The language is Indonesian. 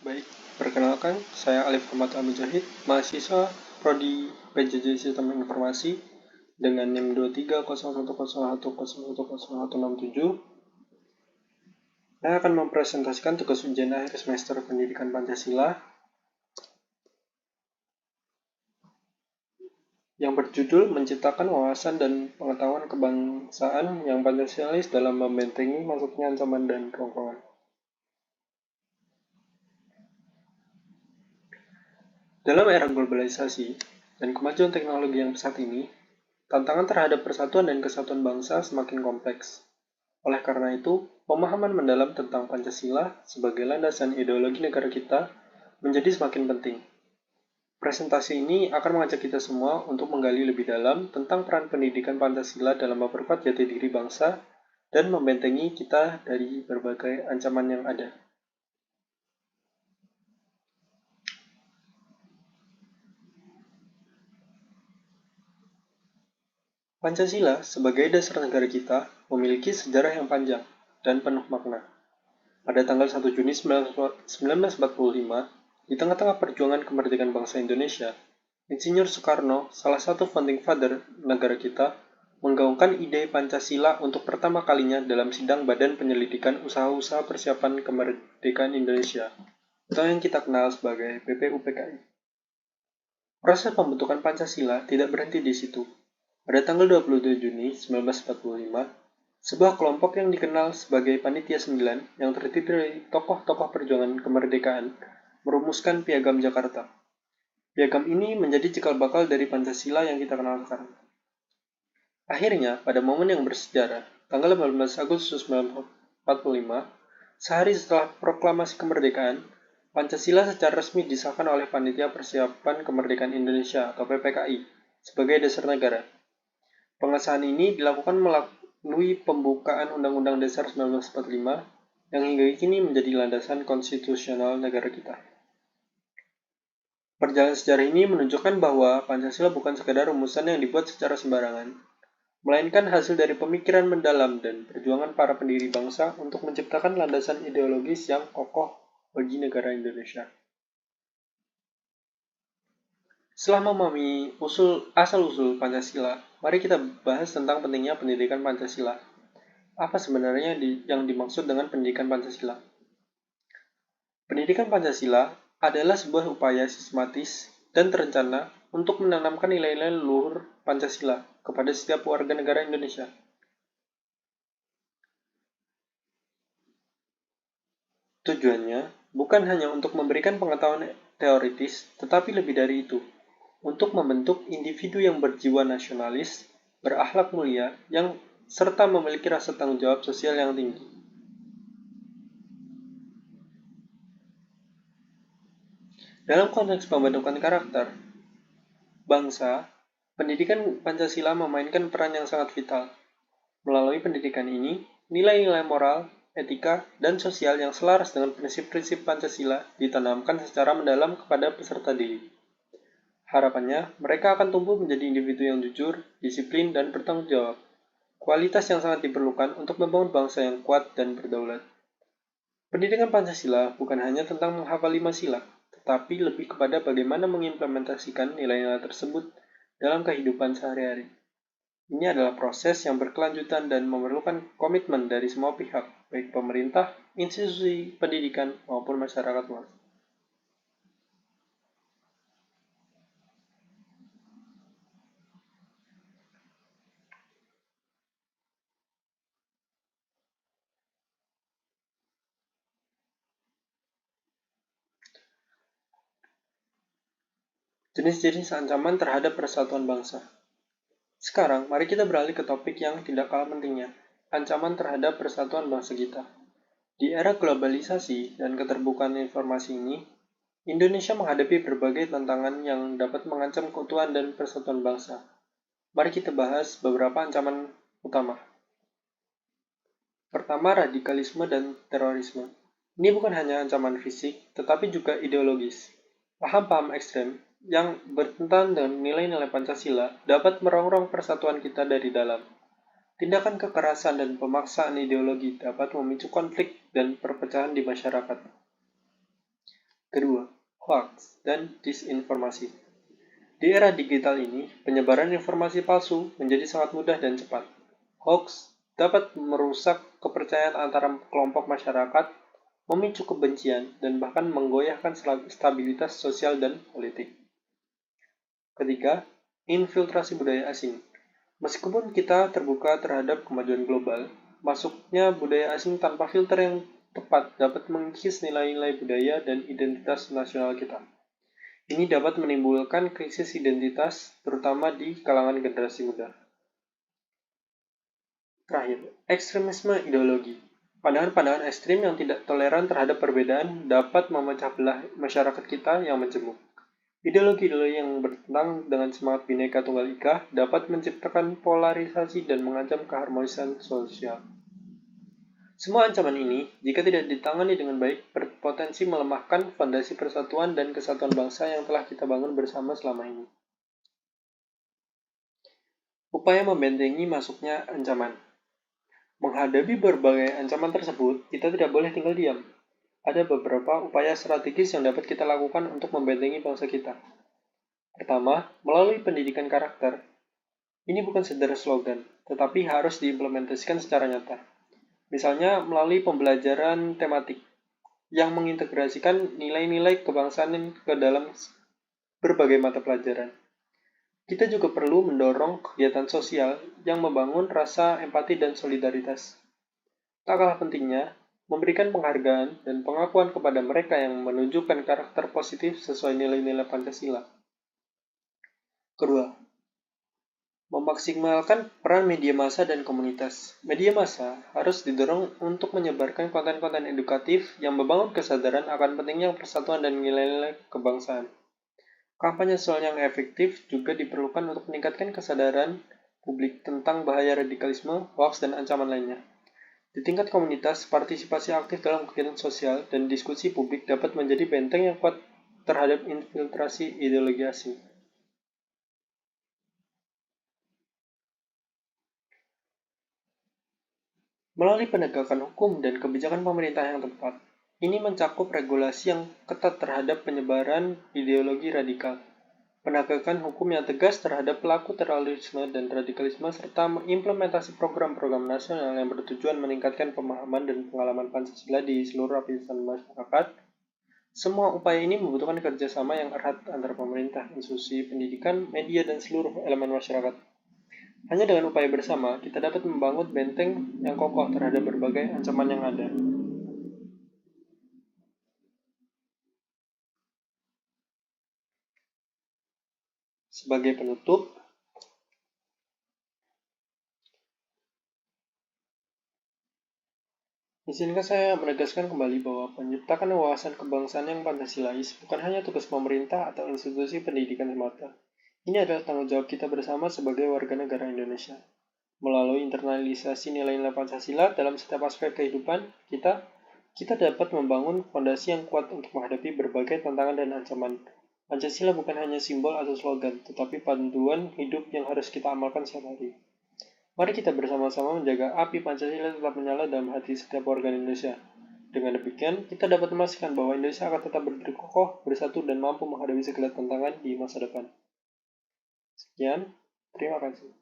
Baik, perkenalkan, saya Alif Ahmad Al-Mujahid, mahasiswa Prodi PJJ Sistem Informasi dengan NIM 230101010167. Saya akan mempresentasikan tugas ujian akhir semester Pendidikan Pancasila yang berjudul Menciptakan Wawasan dan Pengetahuan Kebangsaan yang Pancasialis dalam Membentengi Masuknya Ancaman dan Kerongkongan. Dalam era globalisasi dan kemajuan teknologi yang pesat ini, tantangan terhadap persatuan dan kesatuan bangsa semakin kompleks. Oleh karena itu, pemahaman mendalam tentang Pancasila sebagai landasan ideologi negara kita menjadi semakin penting. Presentasi ini akan mengajak kita semua untuk menggali lebih dalam tentang peran pendidikan Pancasila dalam memperkuat jati diri bangsa dan membentengi kita dari berbagai ancaman yang ada. Pancasila sebagai dasar negara kita memiliki sejarah yang panjang dan penuh makna. Pada tanggal 1 Juni 1945, di tengah-tengah perjuangan kemerdekaan bangsa Indonesia, Insinyur Soekarno, salah satu founding father negara kita, menggaungkan ide Pancasila untuk pertama kalinya dalam sidang Badan Penyelidikan Usaha-usaha Persiapan Kemerdekaan Indonesia, atau yang kita kenal sebagai BPUPKI. Proses pembentukan Pancasila tidak berhenti di situ. Pada tanggal 22 Juni 1945, sebuah kelompok yang dikenal sebagai Panitia 9 yang terdiri dari tokoh-tokoh perjuangan kemerdekaan merumuskan Piagam Jakarta. Piagam ini menjadi cikal bakal dari Pancasila yang kita kenal sekarang. Akhirnya, pada momen yang bersejarah, tanggal 18 Agustus 1945, sehari setelah proklamasi kemerdekaan, Pancasila secara resmi disahkan oleh Panitia Persiapan Kemerdekaan Indonesia atau PPKI sebagai dasar negara. Pengesahan ini dilakukan melalui pembukaan Undang-Undang Dasar 1945 yang hingga kini menjadi landasan konstitusional negara kita. Perjalanan sejarah ini menunjukkan bahwa Pancasila bukan sekadar rumusan yang dibuat secara sembarangan, melainkan hasil dari pemikiran mendalam dan perjuangan para pendiri bangsa untuk menciptakan landasan ideologis yang kokoh bagi negara Indonesia. Setelah memahami asal-usul Pancasila, mari kita bahas tentang pentingnya pendidikan Pancasila. Apa sebenarnya yang dimaksud dengan pendidikan Pancasila? Pendidikan Pancasila adalah sebuah upaya sistematis dan terencana untuk menanamkan nilai-nilai luhur Pancasila kepada setiap warga negara Indonesia. Tujuannya bukan hanya untuk memberikan pengetahuan teoritis, tetapi lebih dari itu, untuk membentuk individu yang berjiwa nasionalis, berakhlak mulia, serta memiliki rasa tanggung jawab sosial yang tinggi. Dalam konteks pembentukan karakter bangsa, pendidikan Pancasila memainkan peran yang sangat vital. Melalui pendidikan ini, nilai-nilai moral, etika, dan sosial yang selaras dengan prinsip-prinsip Pancasila ditanamkan secara mendalam kepada peserta didik. Harapannya, mereka akan tumbuh menjadi individu yang jujur, disiplin, dan bertanggung jawab. Kualitas yang sangat diperlukan untuk membangun bangsa yang kuat dan berdaulat. Pendidikan Pancasila bukan hanya tentang menghafal 5 sila, tetapi lebih kepada bagaimana mengimplementasikan nilai-nilai tersebut dalam kehidupan sehari-hari. Ini adalah proses yang berkelanjutan dan memerlukan komitmen dari semua pihak, baik pemerintah, institusi pendidikan, maupun masyarakat luas. Jenis-jenis ancaman terhadap persatuan bangsa. Sekarang, mari kita beralih ke topik yang tidak kalah pentingnya, ancaman terhadap persatuan bangsa kita. Di era globalisasi dan keterbukaan informasi ini, Indonesia menghadapi berbagai tantangan yang dapat mengancam keutuhan dan persatuan bangsa. Mari kita bahas beberapa ancaman utama. Pertama, radikalisme dan terorisme. Ini bukan hanya ancaman fisik, tetapi juga ideologis. Paham-paham ekstrem yang bertentangan dengan nilai-nilai Pancasila dapat merongrong persatuan kita dari dalam. Tindakan kekerasan dan pemaksaan ideologi dapat memicu konflik dan perpecahan di masyarakat. Kedua, hoax dan disinformasi. Di era digital ini, penyebaran informasi palsu menjadi sangat mudah dan cepat. Hoax dapat merusak kepercayaan antara kelompok masyarakat, memicu kebencian, dan bahkan menggoyahkan stabilitas sosial dan politik. Ketiga, infiltrasi budaya asing. Meskipun kita terbuka terhadap kemajuan global, masuknya budaya asing tanpa filter yang tepat dapat mengikis nilai-nilai budaya dan identitas nasional kita. Ini dapat menimbulkan krisis identitas, terutama di kalangan generasi muda. Terakhir, ekstremisme ideologi. Pandangan-pandangan ekstrim yang tidak toleran terhadap perbedaan dapat memecah belah masyarakat kita yang majemuk. Ideologi-ideologi yang bertentangan dengan semangat Bhinneka Tunggal Ika dapat menciptakan polarisasi dan mengancam keharmonisan sosial. Semua ancaman ini, jika tidak ditangani dengan baik, berpotensi melemahkan fondasi persatuan dan kesatuan bangsa yang telah kita bangun bersama selama ini. Upaya membentengi masuknya ancaman. Menghadapi berbagai ancaman tersebut, kita tidak boleh tinggal diam. Ada beberapa upaya strategis yang dapat kita lakukan untuk membentengi bangsa kita. Pertama, melalui pendidikan karakter. Ini bukan sekedar slogan, tetapi harus diimplementasikan secara nyata. Misalnya melalui pembelajaran tematik yang mengintegrasikan nilai-nilai kebangsaan ke dalam berbagai mata pelajaran. Kita juga perlu mendorong kegiatan sosial yang membangun rasa empati dan solidaritas. Tak kalah pentingnya, memberikan penghargaan dan pengakuan kepada mereka yang menunjukkan karakter positif sesuai nilai-nilai Pancasila. Kedua, memaksimalkan peran media massa dan komunitas. Media massa harus didorong untuk menyebarkan konten-konten edukatif yang membangun kesadaran akan pentingnya persatuan dan nilai-nilai kebangsaan. Kampanye sosial yang efektif juga diperlukan untuk meningkatkan kesadaran publik tentang bahaya radikalisme, hoaks, dan ancaman lainnya. Di tingkat komunitas, partisipasi aktif dalam kegiatan sosial dan diskusi publik dapat menjadi benteng yang kuat terhadap infiltrasi ideologi asing. Melalui penegakan hukum dan kebijakan pemerintah yang tepat, ini mencakup regulasi yang ketat terhadap penyebaran ideologi radikal, penegakan hukum yang tegas terhadap pelaku terorisme dan radikalisme, serta mengimplementasi program-program nasional yang bertujuan meningkatkan pemahaman dan pengalaman Pancasila di seluruh lapisan masyarakat. Semua upaya ini membutuhkan kerjasama yang erat antara pemerintah, institusi pendidikan, media, dan seluruh elemen masyarakat. Hanya dengan upaya bersama, kita dapat membangun benteng yang kokoh terhadap berbagai ancaman yang ada. Sebagai penutup, izinkan saya menegaskan kembali bahwa menciptakan wawasan kebangsaan yang Pancasilais bukan hanya tugas pemerintah atau institusi pendidikan semata. Ini adalah tanggung jawab kita bersama sebagai warga negara Indonesia. Melalui internalisasi nilai-nilai Pancasila dalam setiap aspek kehidupan kita dapat membangun fondasi yang kuat untuk menghadapi berbagai tantangan dan ancaman. Pancasila bukan hanya simbol atau slogan, tetapi panduan hidup yang harus kita amalkan setiap hari. Mari kita bersama-sama menjaga api Pancasila tetap menyala dalam hati setiap warga Indonesia. Dengan demikian, kita dapat memastikan bahwa Indonesia akan tetap berdiri kokoh, bersatu, dan mampu menghadapi segala tantangan di masa depan. Sekian, terima kasih.